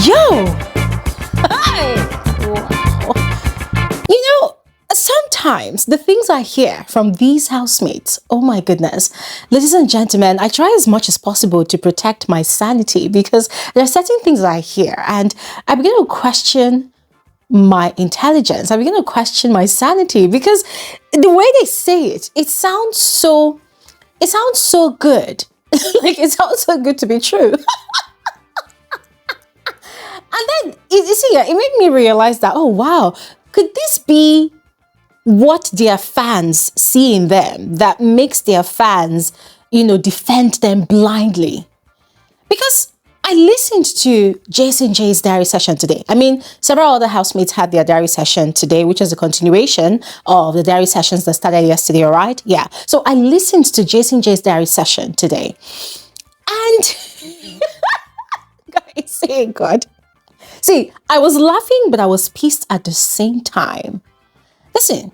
Yo! Hi! Wow. Sometimes the things I hear from these housemates, oh my goodness. Ladies and gentlemen, I try as much as possible to protect my sanity because there are certain things I hear and I begin to question my intelligence. I begin to question my sanity because the way they say it, it sounds so good. Like it sounds so good to be true. And then, you see, it made me realize that, oh, wow, could this be what their fans see in them that makes their fans, defend them blindly? Because I listened to Jasonjae's diary session today. I mean, several other housemates had their diary session today, which is a continuation of the diary sessions that started yesterday, all right? Yeah. So I listened to Jasonjae's diary session today. And, guys, say God. See, I was laughing, but I was pissed at the same time. Listen,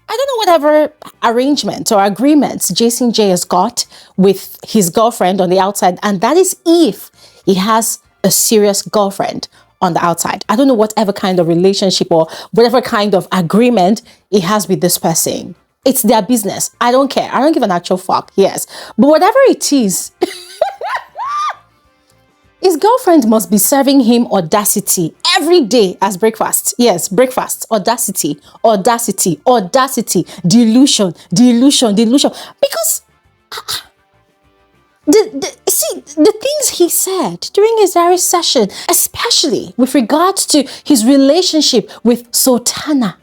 I don't know whatever arrangement or agreements Jasonjae has got with his girlfriend on the outside, and that is if he has a serious girlfriend on the outside. I don't know whatever kind of relationship or whatever kind of agreement he has with this person. It's their business. I don't care. I don't give an actual fuck. Yes. But whatever it is, his girlfriend must be serving him audacity every day as breakfast. Yes, breakfast, audacity, audacity, audacity, delusion, delusion, delusion. Because the things he said during his diary session, especially with regards to his relationship with Sultana.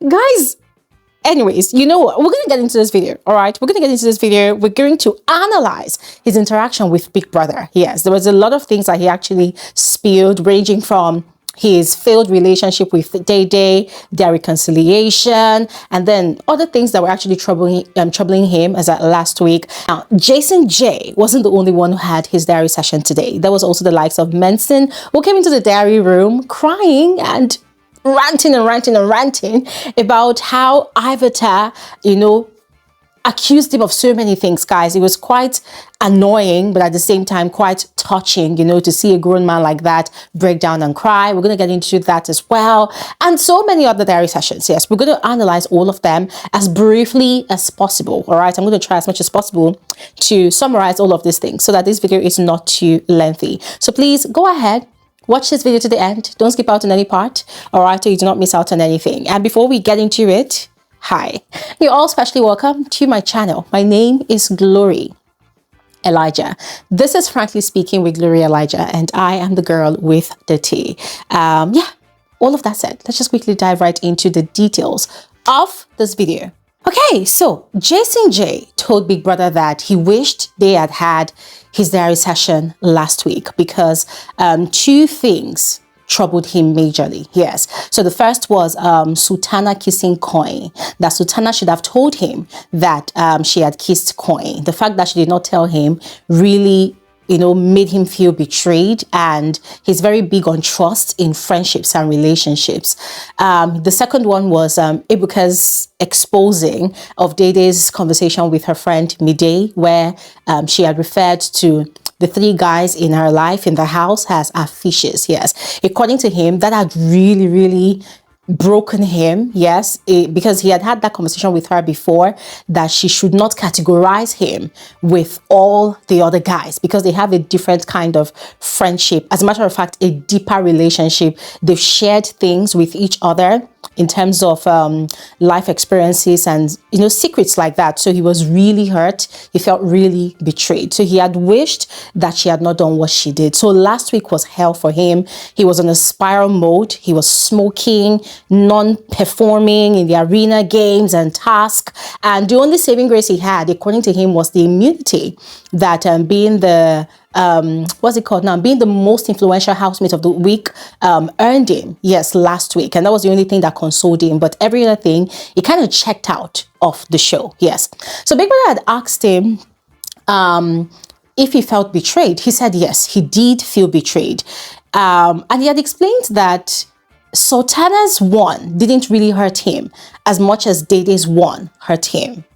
Guys, anyways, you know what? We're going to get into this video, all right? We're going to get into this video. We're going to analyze his interaction with Big Brother. Yes, there was a lot of things that he actually spilled, ranging from his failed relationship with Dede, their reconciliation, and then other things that were actually troubling him as last week. Now, Jasonjae wasn't the only one who had his diary session today. There was also the likes of Menson, who came into the diary room crying and ranting about how Ivata, accused him of so many things, guys. It was quite annoying, but at the same time, quite touching, to see a grown man like that break down and cry. We're going to get into that as well. And so many other diary sessions. Yes, we're going to analyze all of them as briefly as possible. All right. I'm going to try as much as possible to summarize all of these things so that this video is not too lengthy. So please go ahead. Watch this video to the end. Don't skip out on any part, all right, so you do not miss out on anything. And before we get into it, hi. You're all specially welcome to my channel. My name is Glory Elijah. This is Frankly Speaking with Glory Elijah, and I am the girl with the tea. Yeah, all of that said, let's just quickly dive right into the details of this video. Okay, so Jasonjae told Big Brother that he wished they had had his diary session last week because two things troubled him majorly. Yes. So the first was Sultana kissing Koyin. That Sultana should have told him that she had kissed Koyin. The fact that she did not tell him really made him feel betrayed, and he's very big on trust in friendships and relationships. The second one was Ebuka's exposing of Dede's conversation with her friend Mide, where she had referred to the three guys in her life in the house as her fishes. Yes, according to him, that had really broken him. Yes, because he had that conversation with her before, that she should not categorize him with all the other guys because they have a different kind of friendship. As a matter of fact, a deeper relationship. They've shared things with each other in terms of life experiences and secrets like that. So he was really hurt. He felt really betrayed. So he had wished that she had not done what she did. So last week was hell for him. He was on a spiral mode. He was smoking, non-performing in the arena games and tasks. And the only saving grace he had, according to him, was the immunity that being the what's it called now? Being the most influential housemate of the week earned him, yes, last week. And that was the only thing that consoled him. But every other thing, he kind of checked out of the show, yes. So Big Brother had asked him if he felt betrayed. He said, yes, he did feel betrayed. And he had explained that Sultana's one didn't really hurt him as much as Dede's one hurt him.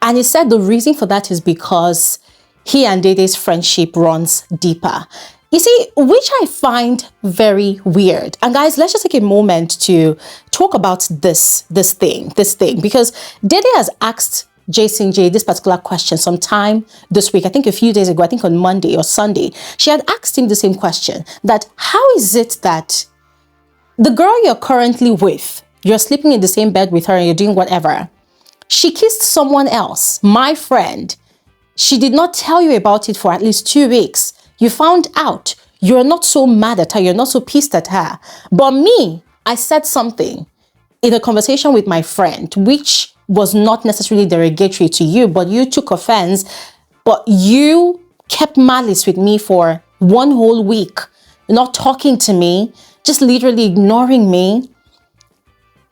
And he said the reason for that is because he and Dede's friendship runs deeper. You see, which I find very weird. And guys, let's just take a moment to talk about this thing, because Dede has asked Jasonjae this particular question sometime this week, I think a few days ago, I think on Monday or Sunday. She had asked him the same question, that how is it that the girl you're currently with, you're sleeping in the same bed with her and you're doing whatever, she kissed someone else, my friend. She did not tell you about it for at least 2 weeks. You found out. You're not so mad at her. You're not so pissed at her. But me, I said something in a conversation with my friend, which was not necessarily derogatory to you, but you took offense. But you kept malice with me for 1 whole week, not talking to me, just literally ignoring me.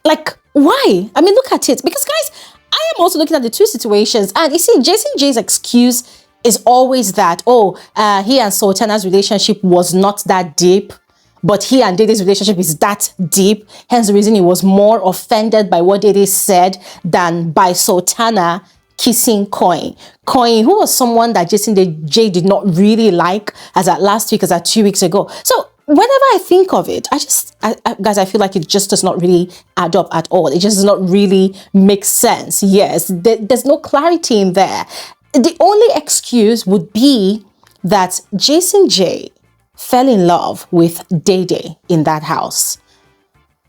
Like, why? I mean, look at it. Because guys, I am also looking at the two situations. And you see, Jasonjae's excuse is always that, he and Sultana's relationship was not that deep, but he and Dede's relationship is that deep. Hence the reason he was more offended by what Dede said than by Sultana kissing Koyin. Koyin, who was someone that Jasonjae did not really like as at last week, as at 2 weeks ago. So whenever I think of it, guys, I feel like it just does not really add up at all. It just does not really make sense. Yes, there's no clarity in there. The only excuse would be that Jasonjae fell in love with Dede in that house.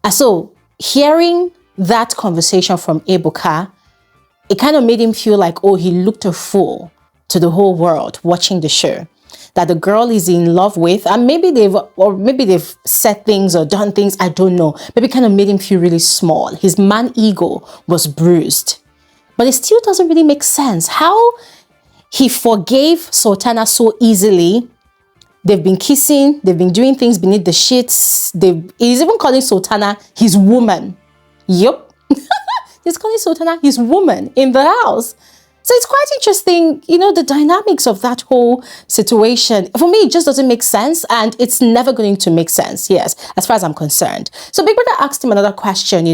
And so hearing that conversation from Ebuka, it kind of made him feel like, he looked a fool to the whole world watching the show. That the girl is in love with, and maybe they've said things or done things, I don't know. Maybe kind of made him feel really small. His man ego was bruised. But it still doesn't really make sense how he forgave Sultana so easily. They've been kissing, they've been doing things beneath the sheets. He's even calling Sultana his woman. Yup. He's calling Sultana his woman in the house. So it's quite interesting, the dynamics of that whole situation. For me, it just doesn't make sense, and it's never going to make sense, yes, as far as I'm concerned. So Big Brother asked him another question,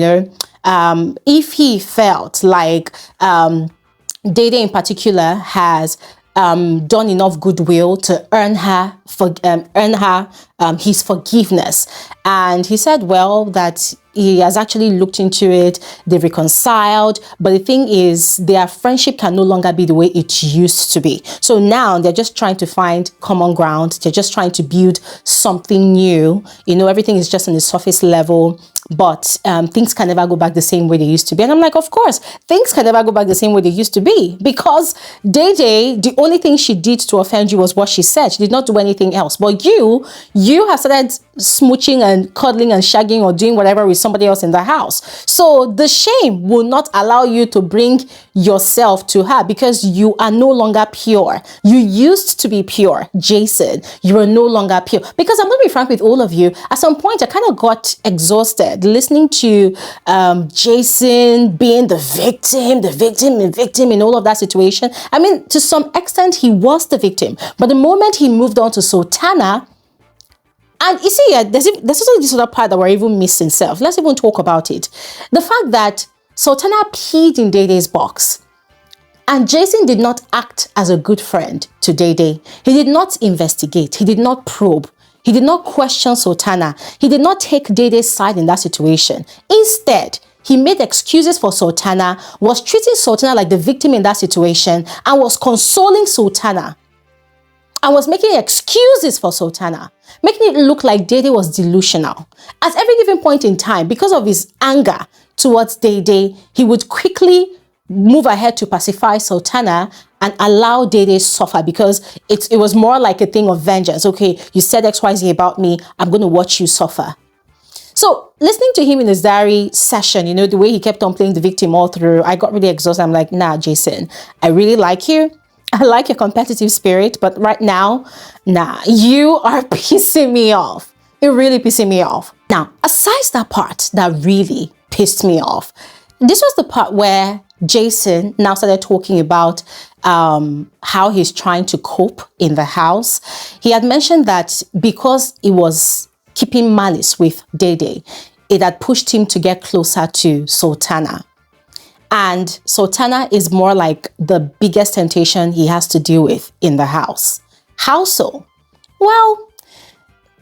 if he felt like Dede in particular has done enough goodwill to earn his forgiveness. And he said, well, that he has actually looked into it, they've reconciled, but the thing is, their friendship can no longer be the way it used to be. So now they're just trying to find common ground, they're just trying to build something new. Everything is just on the surface level, but things can never go back the same way they used to be. And I'm like, of course, things can never go back the same way they used to be, because Dede, the only thing she did to offend you was what she said. She did not do anything else. But you have started smooching and cuddling and shagging or doing whatever with somebody else in the house. So the shame will not allow you to bring yourself to her, because you are no longer pure. You used to be pure, Jason. You are no longer pure. Because I'm going to be frank with all of you, at some point I kind of got exhausted listening to Jason being the victim in all of that situation. I mean, to some extent he was the victim, but the moment he moved on to Sultana, and you see, there's also this other part that we're even missing. Let's even talk about it. The fact that Sultana peed in Dede's box, and Jason did not act as a good friend to Dede. He did not investigate. He did not probe. He did not question Sultana. He did not take Dede's side in that situation. Instead, he made excuses for Sultana, was treating Sultana like the victim in that situation, and was consoling Sultana. And was making excuses for Sultana, making it look like Dede was delusional. At every given point in time, because of his anger towards Dede, he would quickly move ahead to pacify Sultana and allow Dede suffer, because it was more like a thing of vengeance. Okay, you said XYZ about me, I'm going to watch you suffer. So listening to him in his diary session, the way he kept on playing the victim all through, I got really exhausted. I'm like, nah, Jason, I really like you. I like your competitive spirit, but right now, nah, you are pissing me off. You're really pissing me off. Now, aside that part that really pissed me off, this was the part where Jason now started talking about how he's trying to cope in the house. He had mentioned that because he was keeping malice with Dede, it had pushed him to get closer to Sultana. And Sultana is more like the biggest temptation he has to deal with in the house. How so? Well,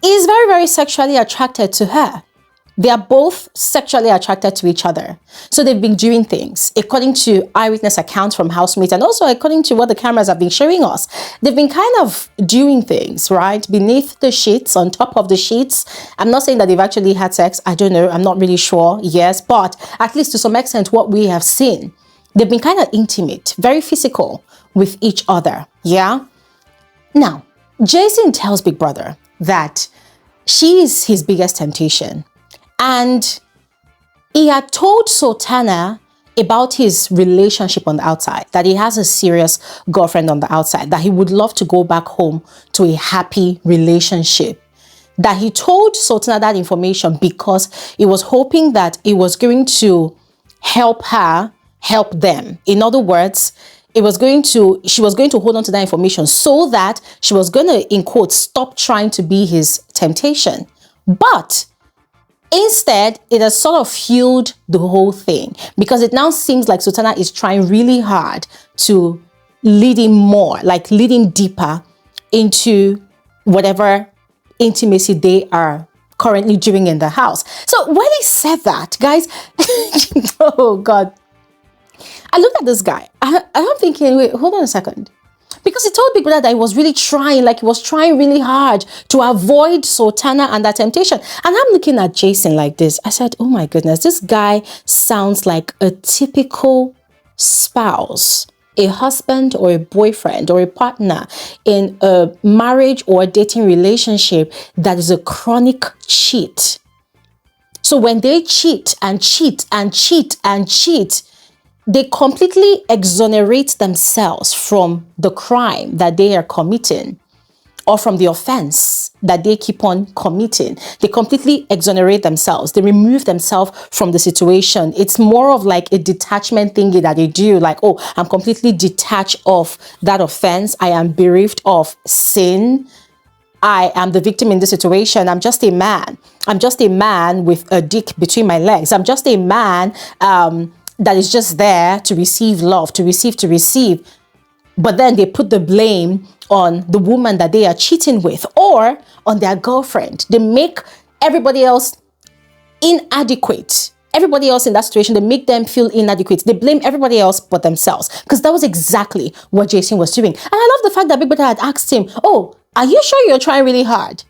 he's very, very sexually attracted to her. They are both sexually attracted to each other. So they've been doing things. According to eyewitness accounts from housemates, and also according to what the cameras have been showing us, they've been kind of doing things, right? Beneath the sheets, on top of the sheets. I'm not saying that they've actually had sex. I don't know. I'm not really sure. Yes, but at least to some extent, what we have seen, they've been kind of intimate, very physical with each other. Yeah? Now, Jason tells Big Brother that she is his biggest temptation. And he had told Sultana about his relationship on the outside, that he has a serious girlfriend on the outside, that he would love to go back home to a happy relationship. That he told Sultana that information because he was hoping that it was going to help her help them. In other words, she was going to hold on to that information so that she was going to, in quotes, stop trying to be his temptation. But instead, it has sort of fueled the whole thing because it now seems like Sultana is trying really hard to lead him more, like lead him deeper into whatever intimacy they are currently doing in the house. So when he said that, guys, oh God, I looked at this guy. I'm thinking, wait, hold on a second. Because he told Big Brother that he was really trying, like he was trying really hard to avoid Sultana and that temptation. And I'm looking at Jason like this. I said, oh my goodness, this guy sounds like a typical spouse, a husband or a boyfriend or a partner in a marriage or a dating relationship that is a chronic cheat. So when they cheat and cheat and cheat and cheat, they completely exonerate themselves from the crime that they are committing or from the offense that they keep on committing. They completely exonerate themselves. They remove themselves from the situation. It's more of like a detachment thingy that they do. Like, oh, I'm completely detached of that offense. I am bereaved of sin. I am the victim in this situation. I'm just a man. I'm just a man with a dick between my legs. I'm just a man, that is just there to receive love, to receive. But then they put the blame on the woman that they are cheating with or on their girlfriend. They make everybody else inadequate. Everybody else in that situation, they make them feel inadequate. They blame everybody else but themselves because that was exactly what Jason was doing. And I love the fact that Big Brother had asked him, oh, are you sure you're trying really hard?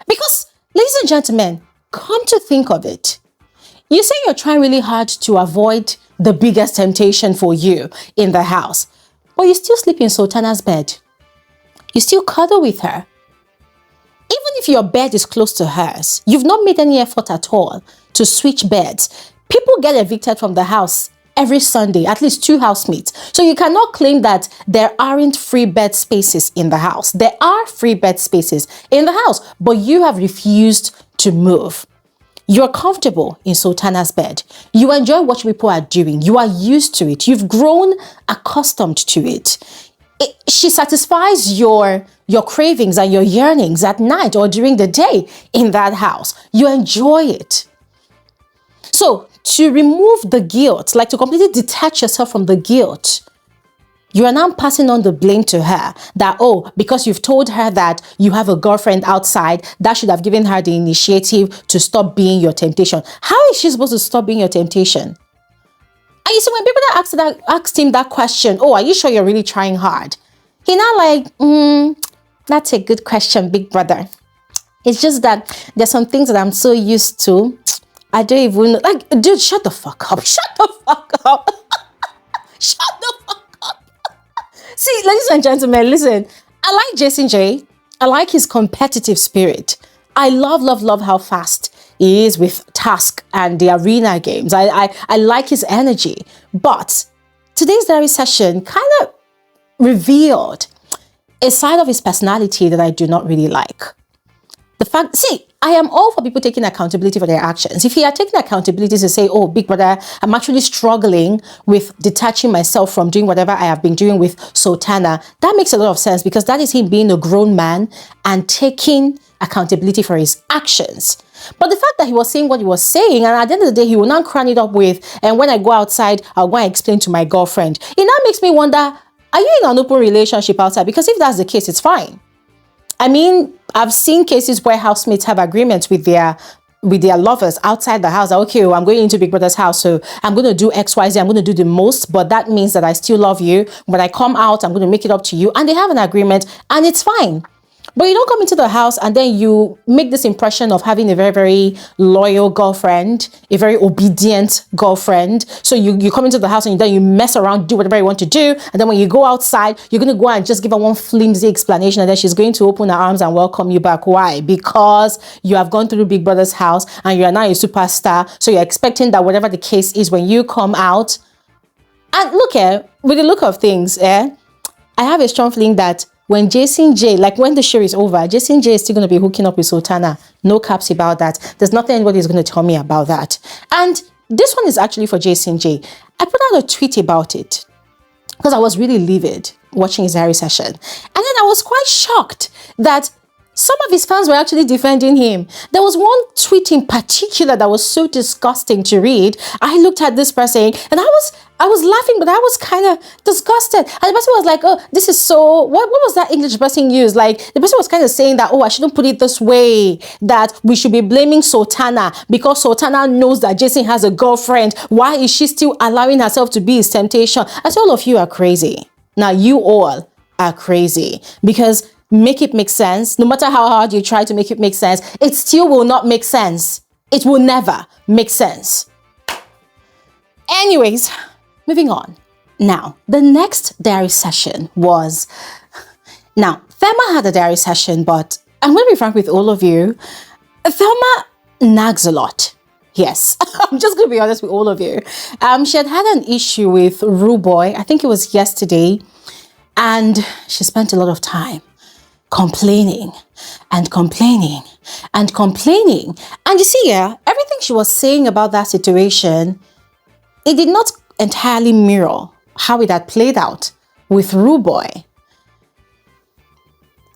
Because, ladies and gentlemen, come to think of it, you say you're trying really hard to avoid the biggest temptation for you in the house, but you still sleep in Sultana's bed. You still cuddle with her. Even if your bed is close to hers, you've not made any effort at all to switch beds. People get evicted from the house every Sunday, at least 2 housemates. So you cannot claim that there aren't free bed spaces in the house. There are free bed spaces in the house, but you have refused to move. You're comfortable in Sultana's bed. You enjoy what people are doing. You are used to it. You've grown accustomed to it. She satisfies your cravings and your yearnings at night or during the day in that house. You enjoy it. So to remove the guilt, like to completely detach yourself from the guilt, you are now passing on the blame to her that, oh, because you've told her that you have a girlfriend outside, that should have given her the initiative to stop being your temptation. How is she supposed to stop being your temptation? And you see, when people asked him that question, oh, are you sure you're really trying hard? He now like, that's a good question, Big Brother. It's just that there's some things that I'm so used to. I don't even, like, dude, shut the fuck up. Shut the fuck up. Shut the fuck up. See, ladies and gentlemen, listen, I like Jasonjae. I like his competitive spirit. I love how fast he is with task and the arena games. I like his energy. But today's diary session kind of revealed a side of his personality that I do not really like. The fact, see, I am all for people taking accountability for their actions. If he had taken accountability to say, oh, Big Brother, I'm actually struggling with detaching myself from doing whatever I have been doing with Sultana, that makes a lot of sense because that is him being a grown man and taking accountability for his actions. But the fact that he was saying what he was saying, and at the end of the day, he will now crown it up with, and when I go outside, I'll go and explain to my girlfriend. It now makes me wonder, are you in an open relationship outside? Because if that's the case, it's fine. I mean, I've seen cases where housemates have agreements with their lovers outside the house. Okay, well, I'm going into Big Brother's house, so I'm going to do X, Y, Z. I'm going to do the most, but that means that I still love you. When I come out, I'm going to make it up to you. And they have an agreement, and it's fine. But you don't come into the house and then you make this impression of having a very, very loyal girlfriend, a very obedient girlfriend. So you come into the house and then you mess around, do whatever you want to do. And then when you go outside, you're going to go and just give her one flimsy explanation. And then she's going to open her arms and welcome you back. Why? Because you have gone through Big Brother's house and you are now a superstar. So you're expecting that whatever the case is, when you come out, and look, with the look of things, I have a strong feeling that when Jasonjae, like when the show is over, Jasonjae is still going to be hooking up with Sultana. No caps about that. There's nothing anybody is going to tell me about that. And this one is actually for Jasonjae. I put out a tweet about it because I was really livid watching his diary session. And then I was quite shocked that some of his fans were actually defending him. There was one tweet in particular that was so disgusting to read. I looked at this person and I was laughing, but I was kind of disgusted. And the person was like, oh, this is so, what was that English person used? Like, the person was kind of saying that, oh, I shouldn't put it this way, that we should be blaming Sultana because Sultana knows that Jason has a girlfriend. Why is she still allowing herself to be his temptation? I said, all of you are crazy. Now, you all are crazy because make it make sense. No matter how hard you try to make it make sense, it still will not make sense. It will never make sense. Anyways, moving on. Now, the next diary session was... Now, Thelma had a diary session, but I'm going to be frank with all of you. Thelma nags a lot. Yes, I'm just going to be honest with all of you. She had an issue with Ruboy. I think it was yesterday. And she spent a lot of time complaining and complaining and complaining. And you see, everything she was saying about that situation, it did not entirely mirror how it had played out with Ruboy.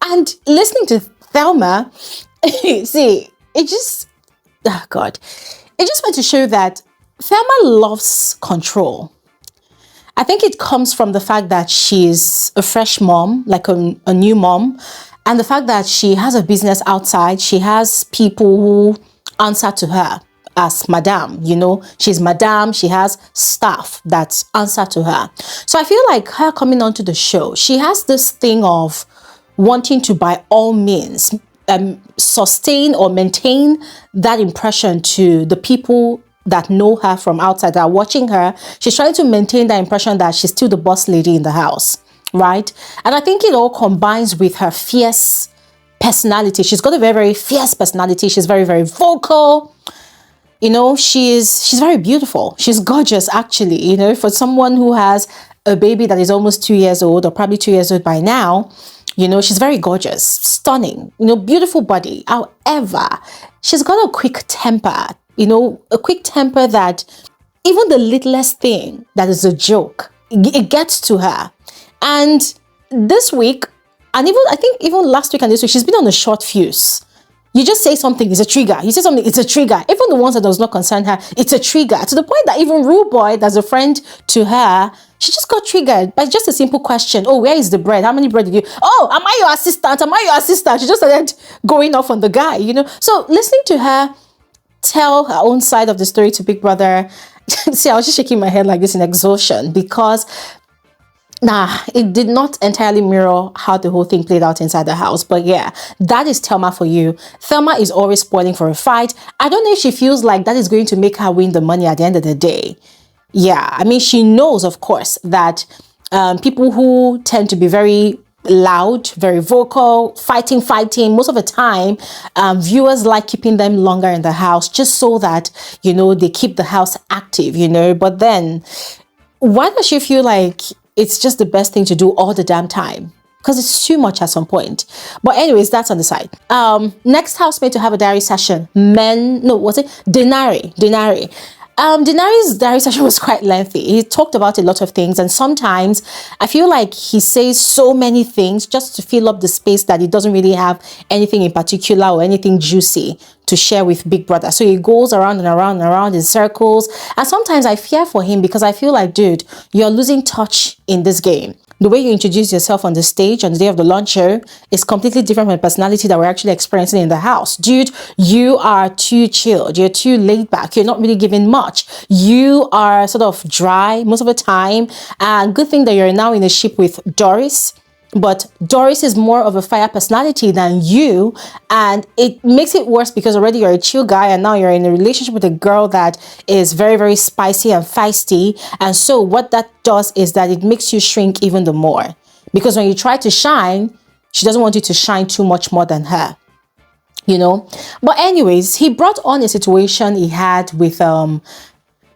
And listening to Thelma, see, it just, oh God, it just went to show that Thelma loves control. I think it comes from the fact that she's a fresh mom, like a new mom, and the fact that she has a business outside. She has people who answer to her as madam, you know, she's madam. She has staff that answer to her. So I feel like her coming onto the show, she has this thing of wanting to, by all means, sustain or maintain that impression to the people that know her from outside, that are watching her. She's trying to maintain that impression that she's still the boss lady in the house, right? And I think it all combines with her fierce personality. She's got a very, very fierce personality. She's very, very vocal. You know, she's very beautiful. She's gorgeous, actually. You know, for someone who has a baby that is almost 2 years old, or probably 2 years old by now, you know, she's very gorgeous, stunning, you know, beautiful body. However, she's got a quick temper. You know, a quick temper that even the littlest thing that is a joke, it gets to her. And this week, and even I think even last week and this week, she's been on a short fuse. You just say something, it's a trigger. You say something, it's a trigger. Even the ones that does not concern her, it's a trigger. To the point that even Ruboy, that's a friend to her, she just got triggered by just a simple question. Oh, where is the bread? How many bread did you? Oh, am I your assistant? Am I your assistant? She just started going off on the guy, you know. So listening to her tell her own side of the story to Big Brother, see, I was just shaking my head like this in exhaustion because it did not entirely mirror how the whole thing played out inside the house. But yeah, that is Thelma for you. Thelma is always spoiling for a fight. I don't know if she feels like that is going to make her win the money at the end of the day. Yeah, I mean, she knows, of course, that people who tend to be very loud, very vocal, fighting, most of the time, viewers like keeping them longer in the house just so that, you know, they keep the house active, you know. But then why does she feel like it's just the best thing to do all the damn time? Because it's too much at some point. But anyways, that's on the side. Next housemate to have a diary session, Dinari. Dinari's diary session was quite lengthy. He talked about a lot of things, and sometimes I feel like he says so many things just to fill up the space that he doesn't really have anything in particular or anything juicy to share with Big Brother. So he goes around and around and around in circles, and sometimes I fear for him because I feel like, dude, you're losing touch in this game. The way you introduce yourself on the stage on the day of the launch show is completely different from the personality that we're actually experiencing in the house. Dude, you are too chilled. You're too laid back. You're not really giving much. You are sort of dry most of the time. And good thing that you're now in a ship with Doris. But Doris is more of a fire personality than you, and it makes it worse because already you're a chill guy and now you're in a relationship with a girl that is very, very spicy and feisty. And so what that does is that it makes you shrink even the more, because when you try to shine, she doesn't want you to shine too much more than her, you know. But anyways, he brought on a situation he had with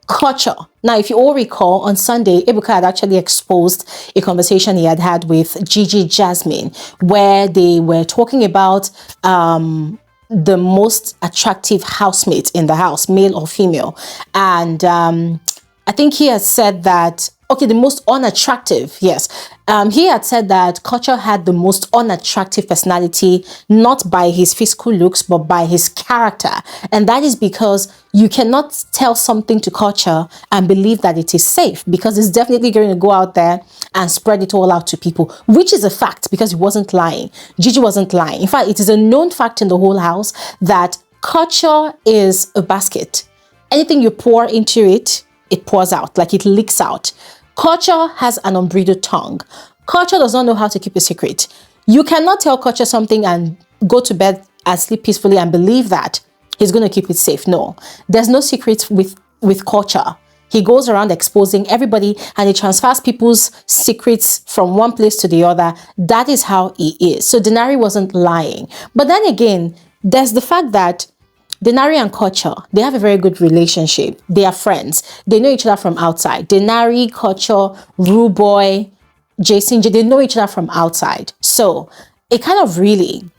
Culture. Now, if you all recall, on Sunday, Ebuka had actually exposed a conversation he had had with Gigi Jasmine, where they were talking about the most attractive housemate in the house, male or female. And I think he had said that, okay, the most unattractive, yes. He had said that Culture had the most unattractive personality, not by his physical looks, but by his character. And that is because you cannot tell something to Culture and believe that it is safe, because it's definitely going to go out there and spread it all out to people, which is a fact because he wasn't lying. Gigi wasn't lying. In fact, it is a known fact in the whole house that Culture is a basket. Anything you pour into it, it pours out, like it leaks out. Culture has an unbridled tongue. Culture does not know how to keep a secret. You cannot tell Culture something and go to bed and sleep peacefully and believe that he's going to keep it safe. No, there's no secret with Culture. He goes around exposing everybody and he transfers people's secrets from one place to the other. That is how he is. So Dinari wasn't lying. But then again, there's the fact that Dinari and Culture, they have a very good relationship. They are friends. They know each other from outside. Dinari, Culture, Ruboy, Jasonjae, they know each other from outside. So it kind of really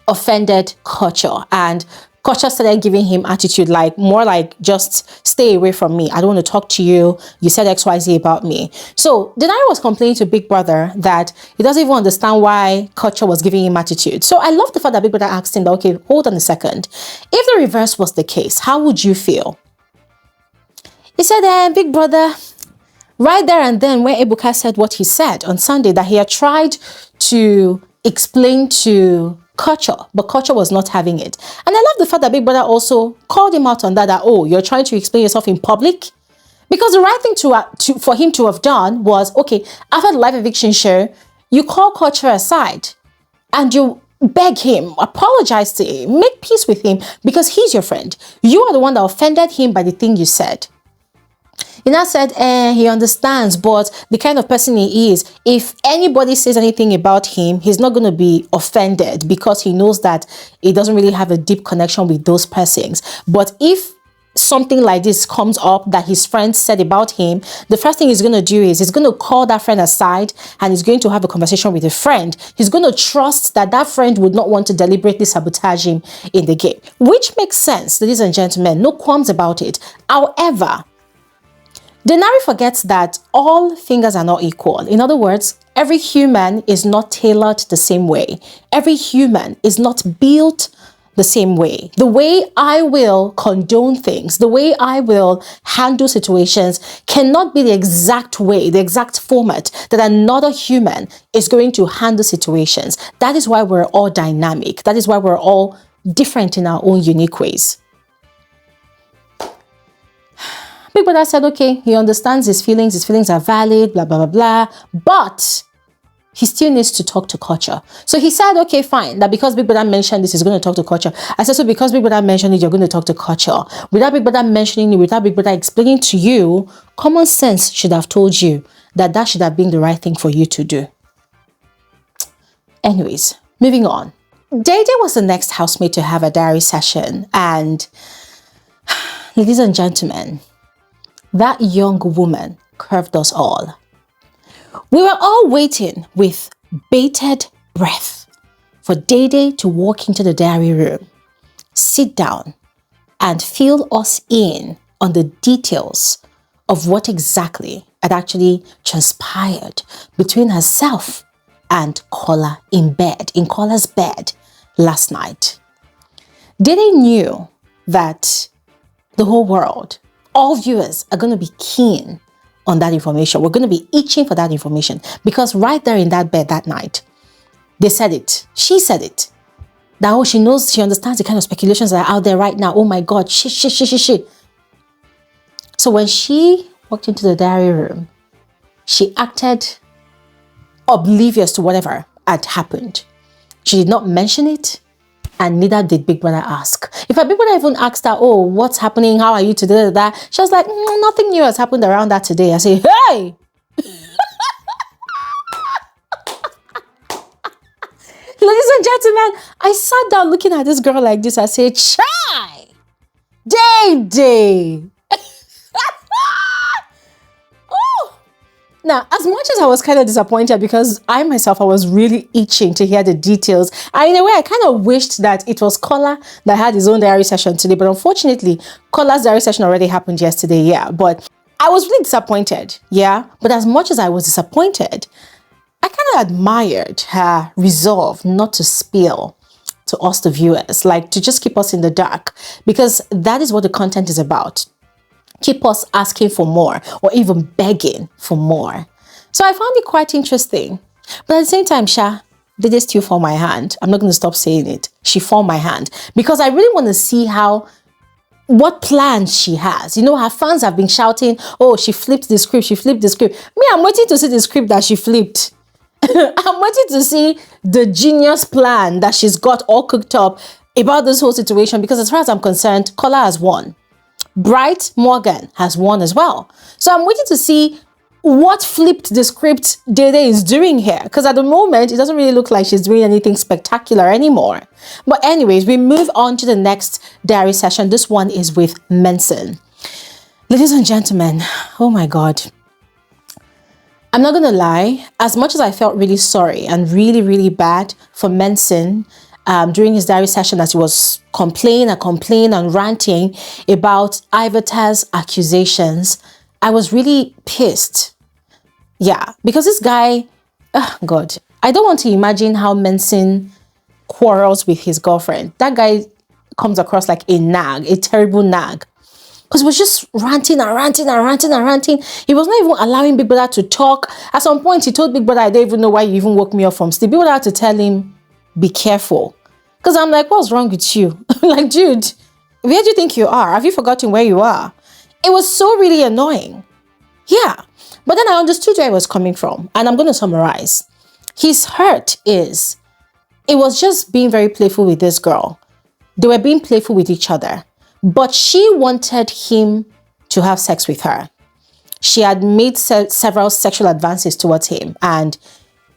offended Culture, and Culture started giving him attitude, like more like, just stay away from me. I don't want to talk to you. You said XYZ about me. So Denny was complaining to Big Brother that he doesn't even understand why Culture was giving him attitude. So I love the fact that Big Brother asked him that, okay, hold on a second. If the reverse was the case, how would you feel? He said, Big Brother, right there and then when Ebuka said what he said on Sunday, that he had tried to explain to Culture, but Culture was not having it. And I love the fact that Big Brother also called him out on that, oh, you're trying to explain yourself in public? Because the right thing for him to have done was, okay, after the live eviction show, you call Culture aside and you beg him, apologize to him, make peace with him, because he's your friend. You are the one that offended him by the thing you said. He now said, he understands, but the kind of person he is, if anybody says anything about him, he's not going to be offended because he knows that he doesn't really have a deep connection with those persons. But if something like this comes up that his friend said about him, the first thing he's going to do is he's going to call that friend aside and he's going to have a conversation with a friend. He's going to trust that that friend would not want to deliberately sabotage him in the game, which makes sense, ladies and gentlemen, no qualms about it. However, Dinari forgets that all fingers are not equal. In other words, every human is not tailored the same way. Every human is not built the same way. The way I will condone things, the way I will handle situations cannot be the exact way, the exact format that another human is going to handle situations. That is why we're all dynamic. That is why we're all different in our own unique ways. Big Brother said, okay, he understands his feelings are valid, blah, blah, blah, blah, but he still needs to talk to Culture. So he said, okay, fine, that because Big Brother mentioned this, he's going to talk to Culture. I said, so because Big Brother mentioned it, you're going to talk to Culture. Without Big Brother mentioning it, without Big Brother explaining to you, common sense should have told you that that should have been the right thing for you to do. Anyways, moving on. Dede was the next housemate to have a diary session, and ladies and gentlemen, that young woman curved us all. We were all waiting with bated breath for Dede to walk into the diary room, sit down, and fill us in on the details of what exactly had actually transpired between herself and Kola in bed, in Kola's bed last night. Dede knew that the whole world, all viewers are going to be keen on that information. We're going to be itching for that information because right there in that bed that night, they said it. She said it. That, oh, she knows, she understands the kind of speculations that are out there right now. Oh my God, shit. So when she walked into the diary room, she acted oblivious to whatever had happened. She did not mention it, and neither did Big Brother ask. If her Big Brother even asked her, oh, what's happening? How are you today? That she was like, nothing new has happened around that today. I say, hey! Ladies and gentlemen, I sat down looking at this girl like this. I said, chai! Dede! Oh! Now, as much as I was kind of disappointed because I myself, I was really itching to hear the details. In a way, I kind of wished that it was Kola that had his own diary session today. But unfortunately, Kola's diary session already happened yesterday, yeah. But I was really disappointed, yeah. But as much as I was disappointed, I kind of admired her resolve not to spill to us, the viewers, like to just keep us in the dark, because that is what the content is about. Keep us asking for more or even begging for more. So I found it quite interesting. But at the same time, Dede still formed my hand. I'm not going to stop saying it. She formed my hand because I really want to see what plans she has. You know, her fans have been shouting, oh, she flipped the script. Me, I'm waiting to see the script that she flipped. I'm waiting to see the genius plan that she's got all cooked up about this whole situation, because as far as I'm concerned, Kola has won. Bright Morgan has won as well. So I'm waiting to see what flipped the script Dede is doing here, because at the moment, it doesn't really look like she's doing anything spectacular anymore. But anyways, we move on to the next diary session. This one is with Menson. Ladies and gentlemen, oh my God. I'm not going to lie, as much as I felt really sorry and really, really bad for Menson during his diary session, as he was complaining and ranting about Ivata's accusations, I was really pissed. Yeah, because this guy, oh God, I don't want to imagine how Menson quarrels with his girlfriend. That guy comes across like a nag, a terrible nag. Because he was just ranting. He was not even allowing Big Brother to talk. At some point, he told Big Brother, I don't even know why you even woke me up from sleep. Big Brother had to tell him, be careful. Because I'm like, what's wrong with you? Like, dude, where do you think you are? Have you forgotten where you are? It was so really annoying. Yeah. But then I understood where he was coming from. And I'm going to summarize. His hurt is, it was just being very playful with this girl. They were being playful with each other. But she wanted him to have sex with her. She had made several sexual advances towards him, and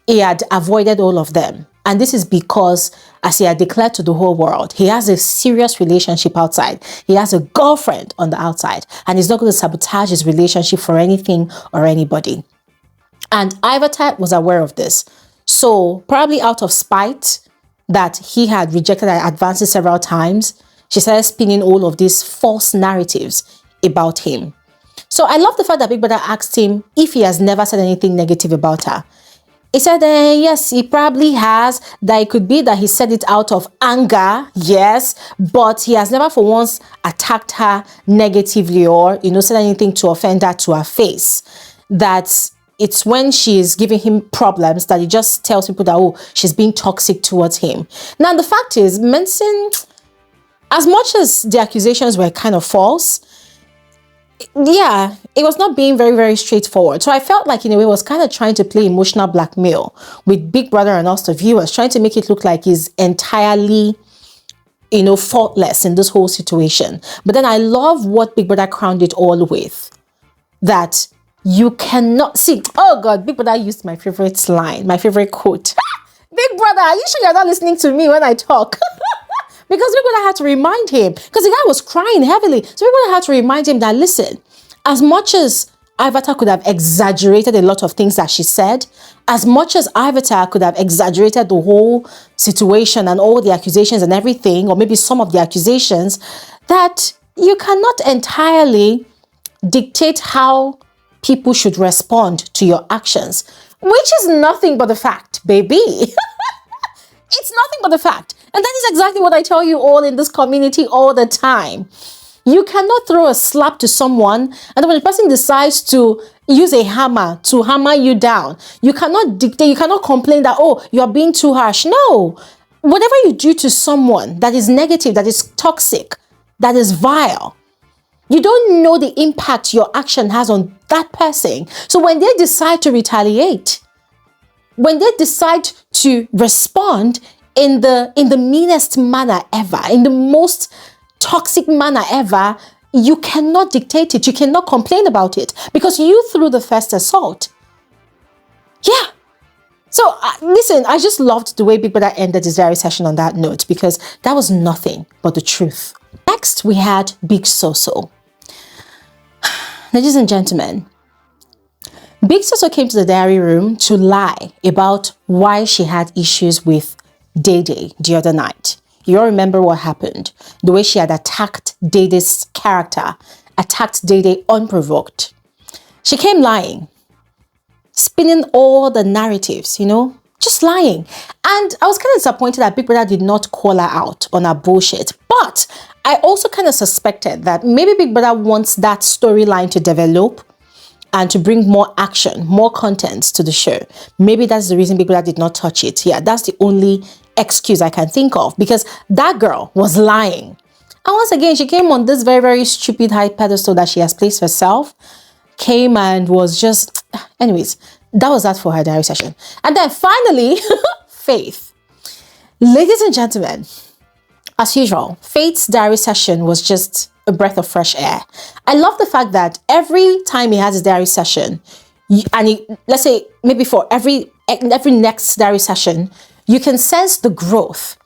he had avoided all of them. And this is because, as he had declared to the whole world, he has a serious relationship outside. He has a girlfriend on the outside, and he's not going to sabotage his relationship for anything or anybody. And Ivata was aware of this. So probably out of spite that he had rejected her advances several times, she started spinning all of these false narratives about him. So I love the fact that Big Brother asked him if he has never said anything negative about her. He said, yes, he probably has. That it could be that he said it out of anger, yes, but he has never for once attacked her negatively or, said anything to offend her to her face. That it's when she's giving him problems that he just tells people that, oh, she's being toxic towards him. Now, the fact is, Menson, as much as the accusations were kind of false, yeah, it was not being very, very straightforward. So I felt like, in a way, it was kind of trying to play emotional blackmail with Big Brother and us, the viewers, trying to make it look like he's entirely, faultless in this whole situation. But then I love what Big Brother crowned it all with. That you cannot see. Oh God, Big Brother used my favorite line, my favorite quote. Big Brother, are you sure you're not listening to me when I talk? Because Big Brother had to remind him, because the guy was crying heavily. So Big Brother had to remind him that, listen, as much as Ivata could have exaggerated a lot of things that she said, as much as Ivata could have exaggerated the whole situation and all the accusations and everything, or maybe some of the accusations, that you cannot entirely dictate how people should respond to your actions, which is nothing but the fact, baby. It's nothing but the fact. And that is exactly what I tell you all in this community all the time. You cannot throw a slap to someone, and then when the person decides to use a hammer to hammer you down, you cannot dictate, you cannot complain that, oh, you are being too harsh. No. Whatever you do to someone that is negative, that is toxic, that is vile, you don't know the impact your action has on that person. So when they decide to retaliate, when they decide to respond in the meanest manner ever, in the most toxic manner ever, you cannot dictate it. You cannot complain about it because you threw the first assault. Yeah. So listen, I just loved the way Big Brother ended his diary session on that note because that was nothing but the truth. Next, we had Big Soso. Ladies and gentlemen, Big Soso came to the diary room to lie about why she had issues with Dede the other night. You all remember what happened. The way she had attacked Dede's character, attacked Dede unprovoked. She came lying, spinning all the narratives, you know, just lying. And I was kind of disappointed that Big Brother did not call her out on her bullshit. But I also kind of suspected that maybe Big Brother wants that storyline to develop and to bring more action, more content to the show. Maybe that's the reason Big Brother did not touch it. Yeah, that's the only excuse I can think of because that girl was lying. And once again, she came on this very, very stupid high pedestal that she has placed herself, came and was just, anyways, that was that for her diary session. And then finally, Faith. Ladies and gentlemen, as usual, Faith's diary session was just a breath of fresh air. I love the fact that every time he has his diary session, let's say maybe for every next diary session, you can sense the growth.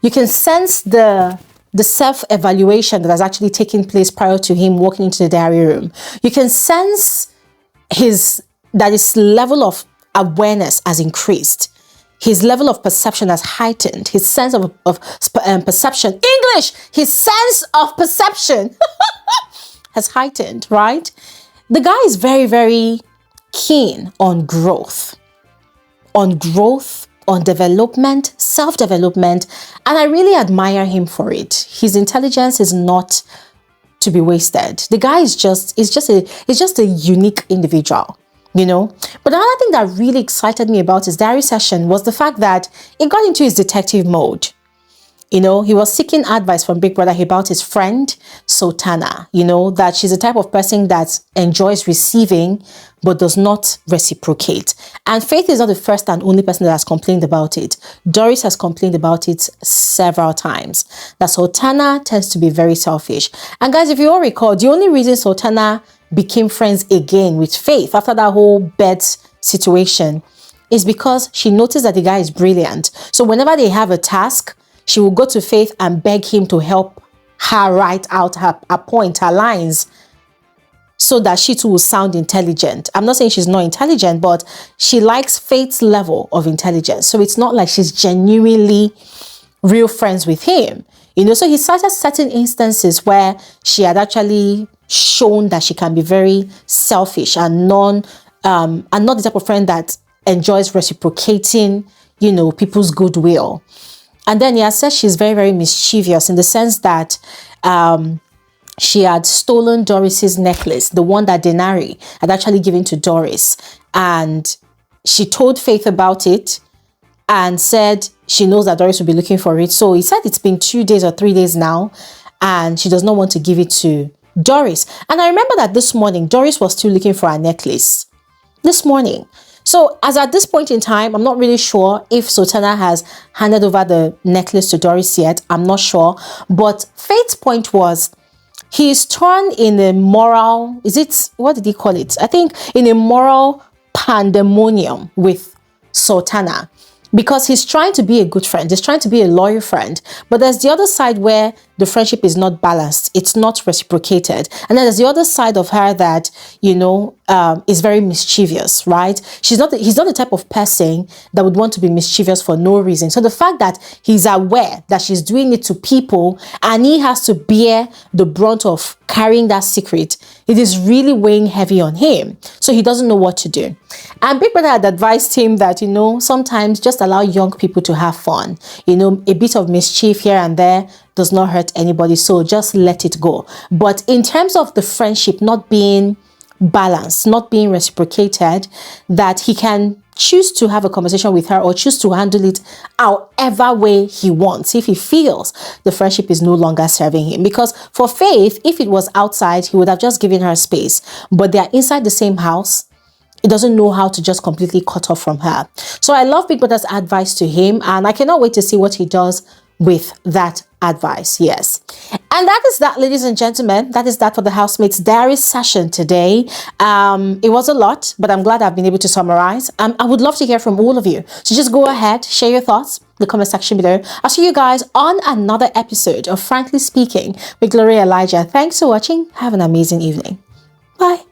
You can sense the self-evaluation that has actually taken place prior to him walking into the diary room. You can sense that his level of awareness has increased. His level of perception has heightened. His sense of perception, his sense of perception has heightened, right? The guy is very, very keen on growth, on development, self-development, and I really admire him for it. His intelligence is not to be wasted. The guy is just a unique individual, you know. But another thing that really excited me about his diary session was the fact that he got into his detective mode. You know, he was seeking advice from Big Brother about his friend, Sultana, you know, that she's the type of person that enjoys receiving but does not reciprocate. And Faith is not the first and only person that has complained about it. Doris has complained about it several times, that Sultana tends to be very selfish. And guys, if you all recall, the only reason Sultana became friends again with Faith after that whole bed situation is because she noticed that the guy is brilliant. So whenever they have a task, she will go to Faith and beg him to help her write out her point, her lines, so that she too will sound intelligent. I'm not saying she's not intelligent, but she likes Faith's level of intelligence. So it's not like she's genuinely real friends with him. You know, so he cited certain instances where she had actually shown that she can be very selfish and not the type of friend that enjoys reciprocating, you know, people's goodwill. And then he has said she's very, very mischievous in the sense that she had stolen Doris's necklace, the one that Dinari had actually given to Doris. And she told Faith about it and said she knows that Doris will be looking for it. So he said it's been 2 days or 3 days now, and she does not want to give it to Doris. And I remember that this morning, Doris was still looking for her necklace. This morning. So as at this point in time, I'm not really sure if Sultana has handed over the necklace to Doris yet. I'm not sure. But Faith's point was, he's turned in a moral, what did he call it? I think in a moral pandemonium with Sultana. Because he's trying to be a good friend. He's trying to be a loyal friend. But there's the other side where the friendship is not balanced. It's not reciprocated. And then there's the other side of her that, you know, is very mischievous, right? He's not the type of person that would want to be mischievous for no reason. So the fact that he's aware that she's doing it to people and he has to bear the brunt of carrying that secret, it is really weighing heavy on him. So he doesn't know what to do. And Big Brother had advised him that, you know, sometimes just allow young people to have fun. You know, a bit of mischief here and there does not hurt anybody. So just let it go. But in terms of the friendship not being balanced, not being reciprocated, that he can choose to have a conversation with her or choose to handle it however way he wants if he feels the friendship is no longer serving him. Because for Faith, if it was outside, he would have just given her space, but they're inside the same house. He doesn't know how to just completely cut off from her. So I love Big Brother's advice to him, and I cannot wait to see what he does with that advice. Yes. And that is that, ladies and gentlemen. That is that for the Housemates Diary session today. It was a lot, but I'm glad I've been able to summarize. I would love to hear from all of you. So just go ahead, share your thoughts in the comment section below. I'll see you guys on another episode of Frankly Speaking with Gloria Elijah. Thanks for watching. Have an amazing evening. Bye.